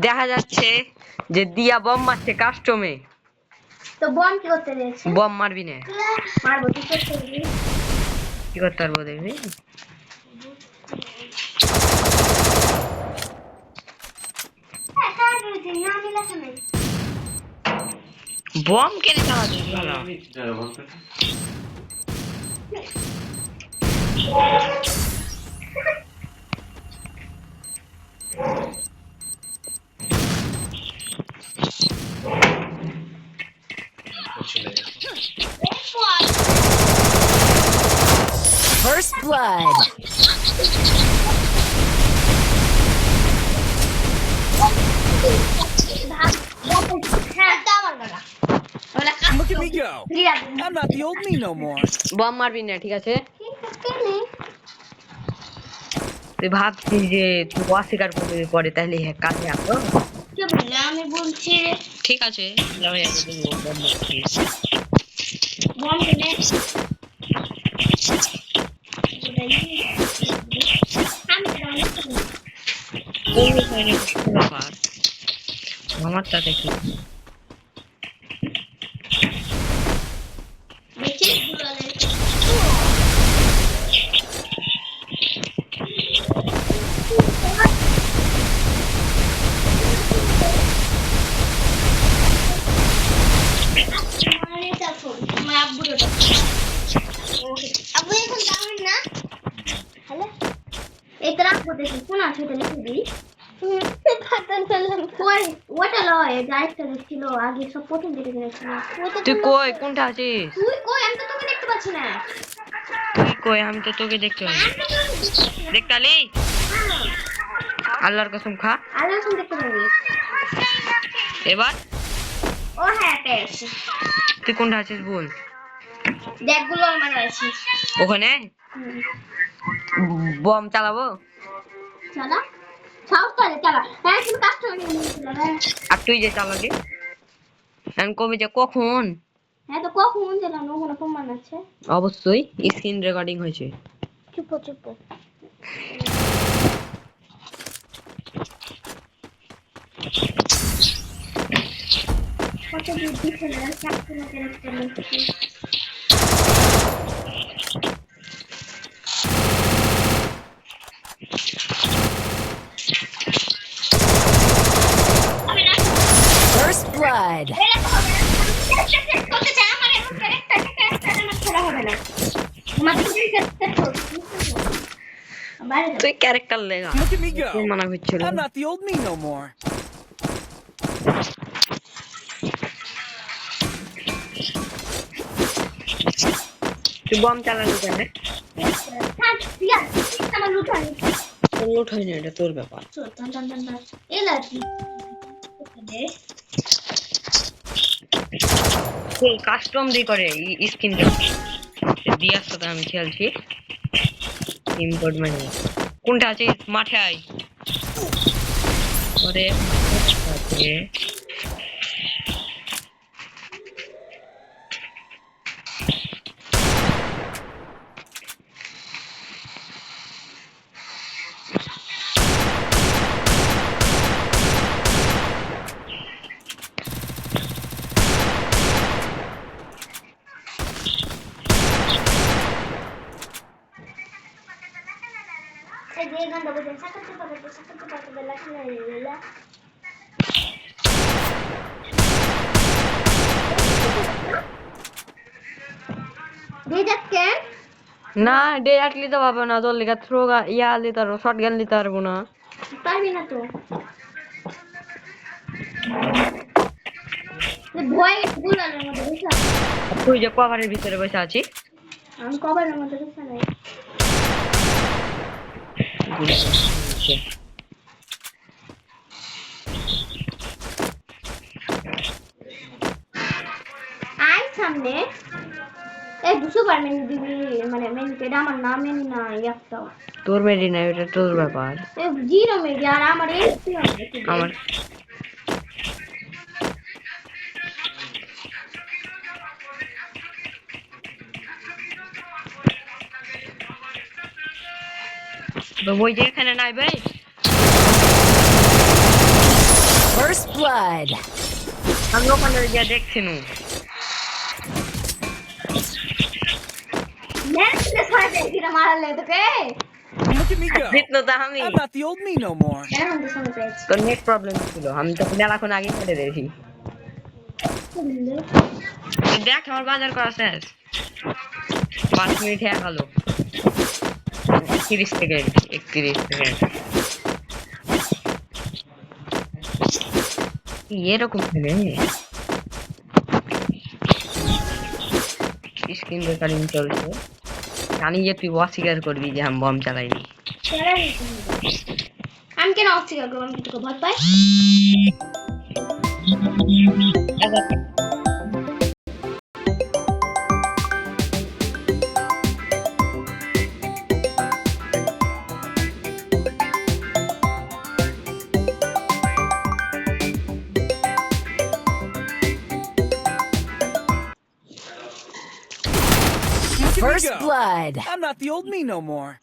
দেখা যাচ্ছে যে দিয়া বম মারছে কাস্টমে। তো বম কি করতে দিয়েছে? বম মারবি না, মারবো তুই করতে দিবি। কি করতে পারবো দেখবি। বম কেনে চালাতে ভালো। First blood. Look at me go. I'm not the old me no more. Bomb মারবি না, ঠিক আছে? তুই ভাবছিস যে তুই অস্বীকার করবি পরে, তাহলে কাজে আসো। আমি বলছি ঠিক আছে, বম কিনে আমারটা দেখি তুই কই, কোনটা আছিস? তুই কই? আমি তো তোকে দেখতে পাচ্ছি না। তুই কই? আমি তো তোকে দেখতে পাচ্ছি। দেখতে আলি? আল্লাহর কসম খা। আল্লাহর কসম দেখতে পাবি। এবার ও হ্যাঁ পেয়েছি। তুই কোনটা আছিস বল। দেখগুলো আমার আছে ওখানে বম চালাবো। চালা সাহস করে চালা। হ্যাঁ তুমি কাজ করে নিয়েছিল। আর তুই যে চালাবি আমি কবি যে কখন। হ্যাঁ তো কখন চালানো কোনো প্রমাণ আছে? অবশ্যই স্ক্রিন রেকর্ডিং হয়েছে। চুপ চুপ কত বুদ্ধি ছিল চাকরি না করে First blood. তুই ক্যারেক্টার লেগা Look at me go. মানা হচ্ছিল। I'm not the old me no more. তুই বম চালালি কেন? লুট হয়নি, এটা তোর ব্যাপার। কাস্টম দিয়ে করে স্কিন দিয়ার সাথে আমি খেলছি। ইম্পোর্ট মানে কোনটা আছে? মাঠে আয়। ওরে আছে না। ডে আটলি তো পাবো না, তোর লিখা থ্রো ইয়া নিতে পারবো, শর্ট গান নিতে পারবো না। পারবি না তো ভয় গুলালের মধ্যে বুঝলা। তুই যে কভারের ভিতরে বসে আছিস। আমি কভারের মধ্যে বুঝলা নাই। আই সামনে এই 200 বার মেনু দিবি, মানে মেনু এটা আমার নাম মেনু না একটা। তোর মেডি না, এটা তোর ব্যাপার। এই জিরো মেডি আর আমার এসপি আমার তো ওই যে এখানে নাই ভাই First blood. আমি ওখানে গিয়ে দেখছি নু নেক্সট ফাইটে কিরা মারলে তোকে Look at me go. জিতলো তো আমি I'm not the old me no more. এখন তো শুনতে পেয়েছি তোর নেট প্রবলেম ছিল আমি তো মেলাক্ষণ আগে কেটে দিয়েছি দেখ আমার বাজার করা শেষ 5 মিনিট হয়ে গেল 30 সেকেন্ড 31 সেকেন্ড এরকম খেলে স্ক্রিন রেকর্ডিং চলছে জানি যে তুই অস্বীকার করবি যে আমি বম চালাইনি আমি কেন অস্বীকার করবো আমি কি তোকে ভয় পাই Look at First me go. blood. I'm not the old me no more.